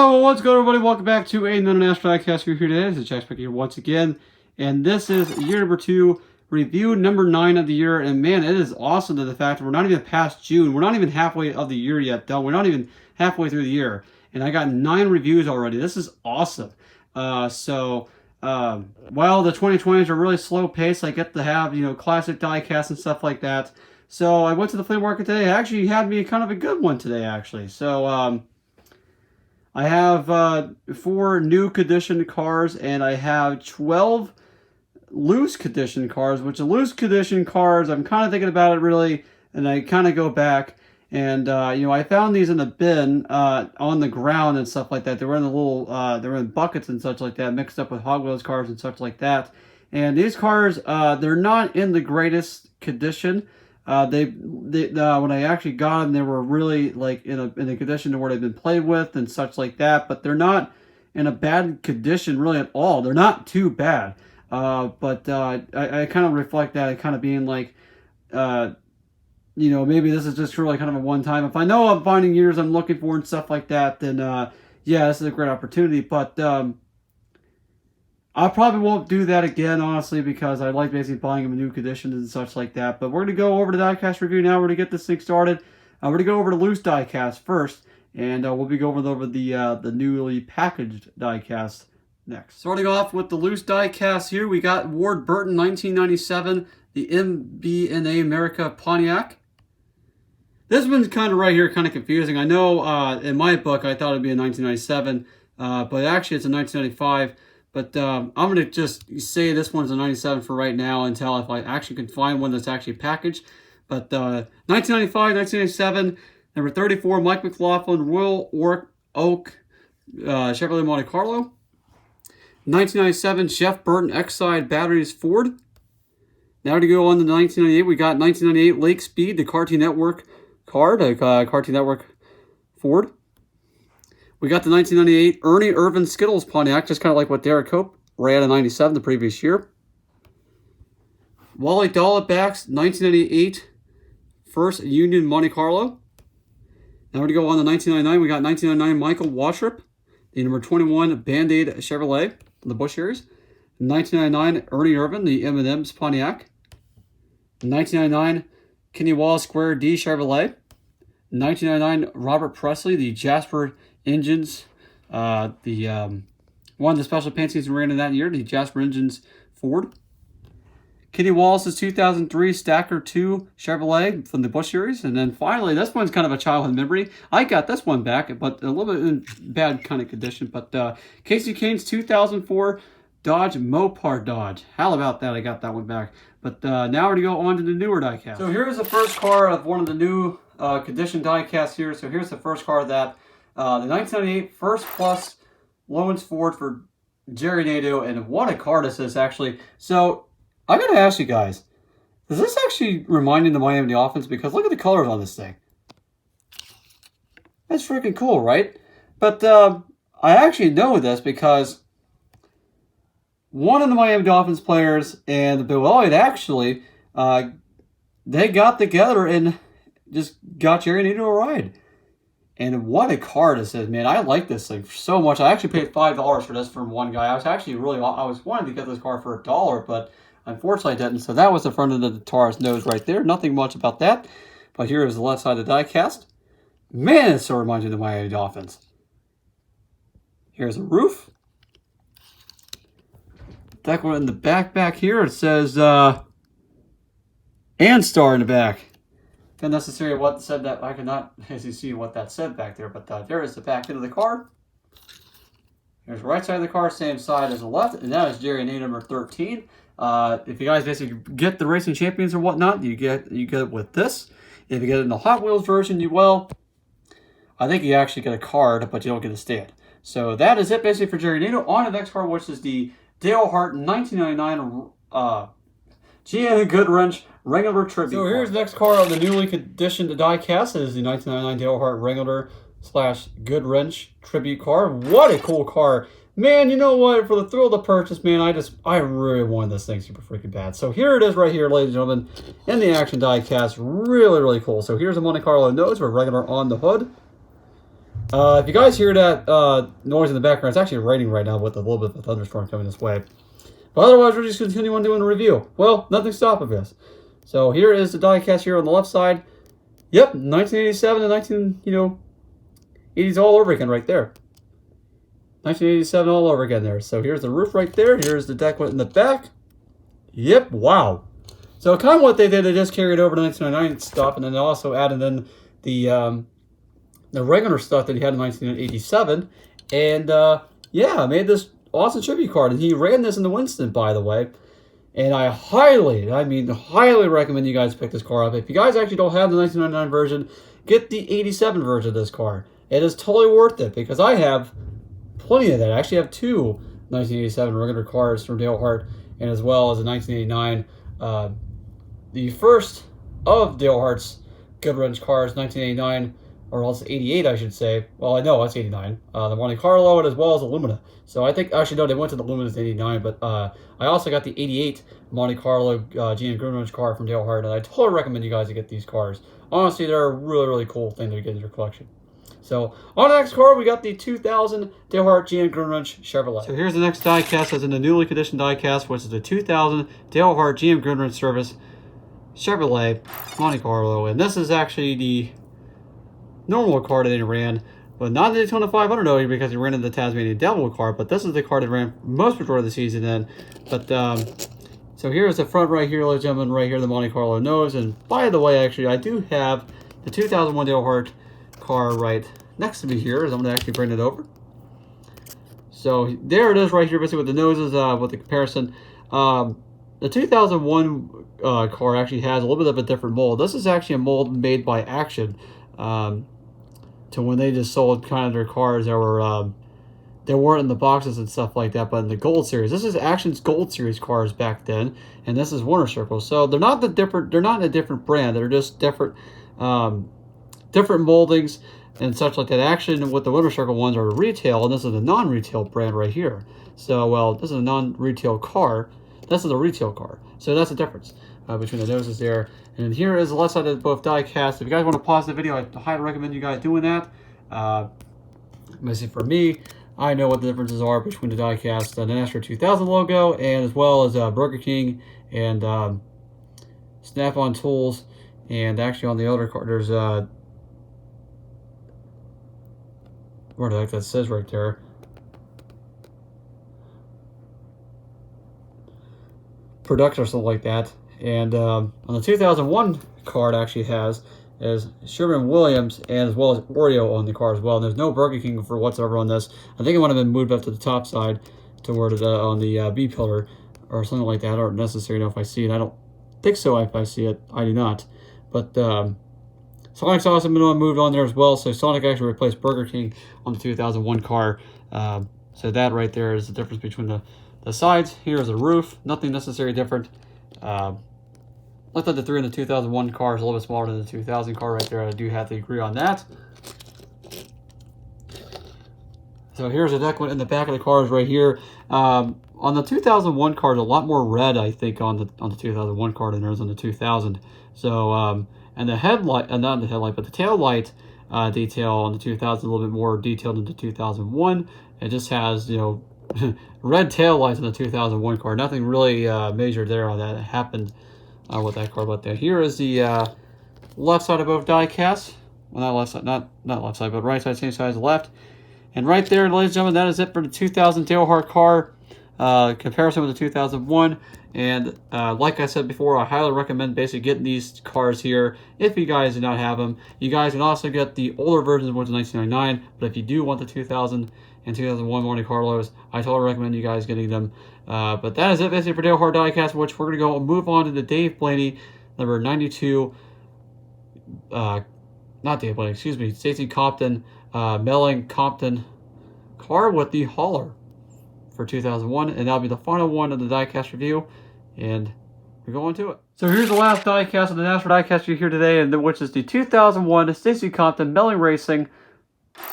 Yo, what's good, everybody? Welcome back to another Nascar Diecast review today. This is Jack Speck here once again, and this is year number 2, review number 9 of the year. And man, it is awesome to the fact that we're not even past June. We're not even halfway of the year yet, though. We're not even halfway through the year, and I got 9 reviews already. This is awesome. Well, the 2020s are really slow paced. I get to have, classic diecast and stuff like that. So I went to the flea market today. It actually had me kind of a good one today, actually. So, I have 4 new condition cars, and I have 12 loose condition cars, which the loose condition cars, I'm kind of thinking about it really, and I kind of go back, and, I found these in a bin on the ground and stuff like that. They were in the little, they were in buckets and such like that, mixed up with Hot Wheels cars and such like that. And these cars, they're not in the greatest condition. When I actually got them, they were really like in a condition to where they've been played with and such like that, but they're not in a bad condition really at all. They're not too bad. But I kind of reflect that and kind of being like, maybe this is just really kind of a one time. If I know I'm finding years I'm looking for and stuff like that, then yeah, this is a great opportunity. But I probably won't do that again, honestly, because I like basically buying them in new conditions and such like that. But we're going to go over the diecast review now. We're going to get this thing started. We're going to go over the loose diecast first, and we'll be going over the newly packaged diecast next. Starting off with the loose diecast here, we got Ward Burton 1997, the MB&A America Pontiac. This one's kind of right here, kind of confusing. I know in my book I thought it'd be a 1997, but actually it's a 1995. But I'm going to just say this one's a 97 for right now until if I actually can find one that's actually packaged. But 1995, 1997, number 34, Mike McLaughlin, Royal Oak, Chevrolet Monte Carlo. 1997, Jeff Burton, Exide Batteries Ford. Now to go on to 1998, we got 1998 Lake Speed, the Cartoon Network card, Cartoon Network Ford. We got the 1998 Ernie Irvin Skittles Pontiac, just kind of like what Derek Cope ran in 97 the previous year. Wally Dollabacks 1998 First Union Monte Carlo. Now we're going to go on to 1999. We got 1999 Michael Waltrip, the number 21 Band-Aid Chevrolet, the Busch Series. 1999 Ernie Irvin, the M&M's Pontiac. 1999 Kenny Wallace Square D Chevrolet. 1999 Robert Presley, the Jasper Engines, one of the special paint season ran in that year, the Jasper Engines Ford. Kenny Wallace's 2003 Stacker 2 Chevrolet from the Busch Series. And then finally, this one's kind of a childhood memory. I got this one back, but a little bit in bad kind of condition. But Casey Kane's 2004 Dodge Mopar Dodge. How about that? I got that one back. But now we're going to go on to the newer diecast. So here's the first car of one of the new condition diecasts here. So here's the first car that the 1998 First Plus Lowens Ford for Jerry NADEAU, and what a car this is, actually. So, I gotta ask you guys, does this actually remind you of the Miami Dolphins? Because look at the colors on this thing. That's freaking cool, right? But, I actually know this because one of the Miami Dolphins players and the Beloit actually, they got together and just got Jerry NADEAU a ride. And what a car this is, man. I like this thing so much. I actually paid $5 for this from one guy. I was wanting to get this car for $1, but unfortunately I didn't. So that was the front of the Taurus nose right there. Nothing much about that. But here is the left side of the diecast. Man, it so reminds me of the Miami Dolphins. Here's the roof. Back in the back here, it says, and star in the back. Not necessarily what said that. I cannot actually see what that said back there, but there is the back end of the car. Here's the right side of the car, same side as the left, and that is Jerry NADEAU number 13. If you guys basically get the Racing Champions or whatnot, you get it with this. If you get it in the Hot Wheels version, I think you actually get a card, but you don't get a stand. So that is it basically for Jerry NADEAU. On to the next car, which is the Dale Hart 1999 GM GOODWRENCH Wrangler Tribute. So here's the next car on the newly conditioned diecast. It is the 1999 Dale Hart Wrangler / GOODWRENCH Tribute car. What a cool car. Man, you know what? For the thrill of the purchase, man, I really wanted this thing super freaking bad. So here it is right here, ladies and gentlemen, in the action diecast. Really, really cool. So here's the Monte Carlo nose with regular on the hood. If you guys hear that noise in the background, it's actually raining right now with a little bit of a thunderstorm coming this way. But otherwise, we're just continuing on doing a review. Well, nothing's stopping us. So here is the diecast here on the left side. Yep, 1987 and 80s all over again right there. 1987 all over again there. So here's the roof right there. Here's the deck in the back. Yep, wow. So kind of what they did, they just carried over the 1999 stuff, and then they also added in the regular stuff that he had in 1987. And yeah, made this awesome tribute card. And he ran this in the Winston, by the way. And I highly recommend you guys pick this car up. If you guys actually don't have the 1999 version, get the 87 version of this car. It is totally worth it because I have plenty of that. I actually have two 1987 regular cars from Dale Hart, and as well as a 1989. The first of Dale Hart's GOODWRENCH cars, 1989, or else 88, I should say. Well, I know it's 89. The Monte Carlo, and as well as the Lumina. So I think, actually, no, they went to the Lumina's 89, but I also got the 88 Monte Carlo GM GOODWRENCH car from Dale Hart, and I totally recommend you guys to get these cars. Honestly, they're a really, really cool thing to get in your collection. So, on the next car, we got the 2000 Dale Hart GM GOODWRENCH Chevrolet. So here's the next diecast, as in the newly conditioned diecast, which is the 2000 Dale Hart GM GOODWRENCH Service Chevrolet Monte Carlo. And this is actually the normal car that he ran, but not the Daytona 500 though, because he ran in the Tasmanian Devil car. But this is the car that ran most majority of the season in. But so here's the front right here, ladies and gentlemen, right here, the Monte Carlo nose. And by the way, actually, I do have the 2001 Dale Hart car right next to me here, as I'm going to actually bring it over. So there it is right here, basically with the noses, with the comparison. The 2001 car actually has a little bit of a different mold. This is actually a mold made by Action, to when they just sold kind of their cars that were they weren't in the boxes and stuff like that, but in the Gold Series. This is Action's Gold Series cars back then, and this is Winter Circle. So they're not they're not in a different brand. They're just different different moldings and such like that. Action with the Winter Circle ones are retail, and this is a non-retail brand right here. So, well, this is a non-retail car. This is a retail car. So that's the difference between the noses there. And here is the left side of both die-cast. If you guys want to pause the video, I highly recommend you guys doing that. For me, I know what the differences are between the die-cast, the NASCAR 2000 logo, and as well as Burger King and Snap-on Tools. And actually on the other car, there's where the heck that says right there. Production or something like that. And on the 2001 card actually has is Sherwin-Williams and as well as Oreo on the car as well. And there's no Burger King for whatsoever on this. I think it might have been moved up to the top side to where on the B pillar or something like that. I don't necessarily know if I see it. I don't think so. If I see it, I do not. But Sonic's also been moved on there as well. So Sonic actually replaced Burger King on the 2001 car. So that right there is the difference between the sides. Here is the roof. Nothing necessarily different. Looks like the 3 in the 2001 car is a little bit smaller than the 2000 car right there. I do have to agree on that. So here's a deck in the back of the cars right here. On the 2001 car, there's a lot more red, I think, on the 2001 car than there is on the 2000. So and the headlight, not the headlight, but the tail light detail on the 2000 a little bit more detailed than the 2001. It just has, red tail lights on the 2001 car. Nothing really major there on that happened with that car. But here is the left side of both die casts. Well, not left side, not left side, but right side, same side as the left. And right there, ladies and gentlemen, that is it for the 2000 Dale Hart car comparison with the 2001. And like I said before, I highly recommend basically getting these cars here if you guys do not have them. You guys can also get the older versions, which is 1999. But if you do want the 2000 and 2001 Monte Carlos, I totally recommend you guys getting them. But that is it basically for Dale Hart Diecast, which we're going to go move on to the Dave Blaney number 92. Not Dave Blaney, excuse me, Stacey Compton, Melling Compton car with the hauler for 2001. And that'll be the final one of the diecast review. And we're going to it. So here's the last diecast of the NASCAR diecast you hear today, and which is the 2001 Stacey Compton Melling Racing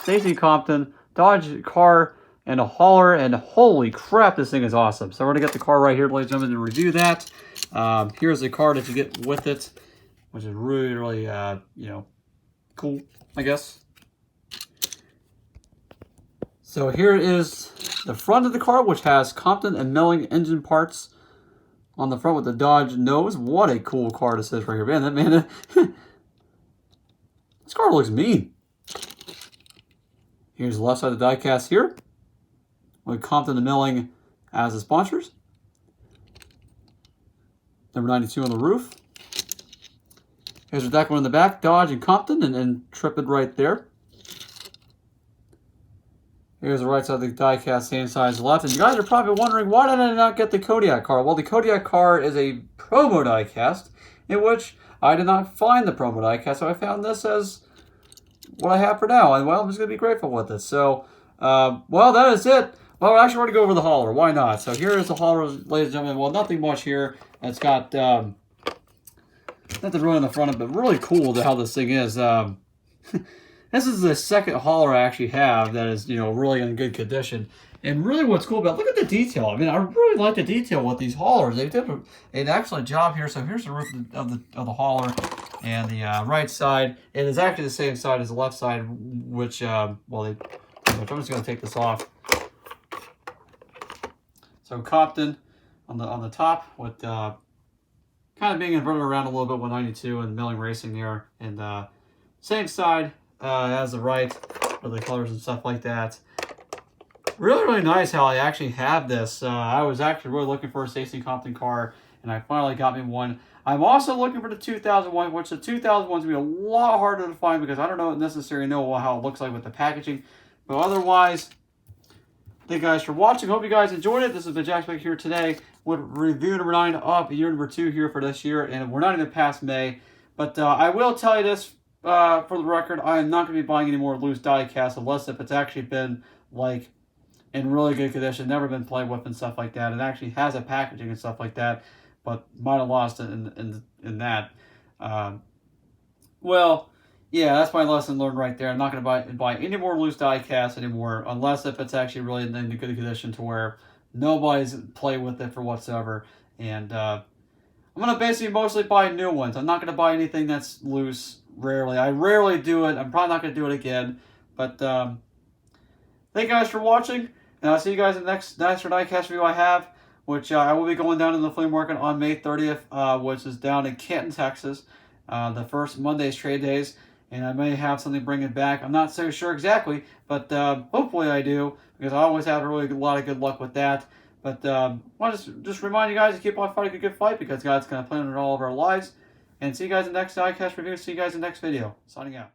Stacey Compton Dodge car and a hauler. And holy crap, this thing is awesome. So we're gonna get the car right here, ladies and gentlemen, and review that. Here's the car that you get with it, which is really, really, cool, I guess. So here is the front of the car, which has Compton and Milling engine parts on the front with the Dodge nose. What a cool car this is right here. Man, this car looks mean. Here's the left side of the diecast here, with Compton and Milling as the sponsors. Number 92 on the roof. Here's the deck one in the back, Dodge and Compton, and then Tripped right there. Here's the right side of the diecast, same side as the left. And you guys are probably wondering, why did I not get the Kodiak car? Well, the Kodiak car is a promo diecast, in which I did not find the promo diecast, so I found this as what I have for now. And, well, I'm just going to be grateful with it. So, well, that is it. Well, we're actually going to go over the hauler. Why not? So here is the hauler, ladies and gentlemen. Well, nothing much here. It's got nothing really in the front of it, but really cool how this thing is. This is the second hauler I actually have that is, really in good condition. And really what's cool about, look at the detail. I mean, I really like the detail with these haulers. They did an excellent job here. So here's the roof of the hauler and the right side. It is actually the same side as the left side, which, I'm just going to take this off. So Compton on the top with kind of being inverted around a little bit with 92 and Milling Racing there. And same side as the right with the colors and stuff like that. Really, really nice how I actually have this. I was actually really looking for a STACY Compton car, and I finally got me one. I'm also looking for the 2001, which the 2001 is going to be a lot harder to find because I don't necessarily know how it looks like with the packaging. But otherwise, thank you guys for watching. Hope you guys enjoyed it. This is the Jack Spec here today with review number 9 of year number 2 here for this year, and we're not even past May. But I will tell you this. For the record, I am not going to be buying any more loose die casts unless if it's actually been like in really good condition, never been played with and stuff like that. It actually has a packaging and stuff like that, but might have lost it in that. Well, yeah, that's my lesson learned right there. I'm not going to buy any more loose die casts anymore unless if it's actually really in good condition to where nobody's played with it for whatsoever. And I'm going to basically mostly buy new ones. I'm not going to buy anything that's loose. Rarely. I rarely do it. I'm probably not going to do it again. But thank you guys for watching. And I'll see you guys in the next Nascar Diecast review I have, which I will be going down to the flea market on May 30th, which is down in Canton, Texas. The first Monday's trade days. And I may have something bring it back. I'm not so sure exactly, but hopefully I do, because I always have a lot of good luck with that. But I want to just remind you guys to keep on fighting a good fight, because God's going to plan it all of our lives. And see you guys in the next diecast review. See you guys in the next video. Signing out.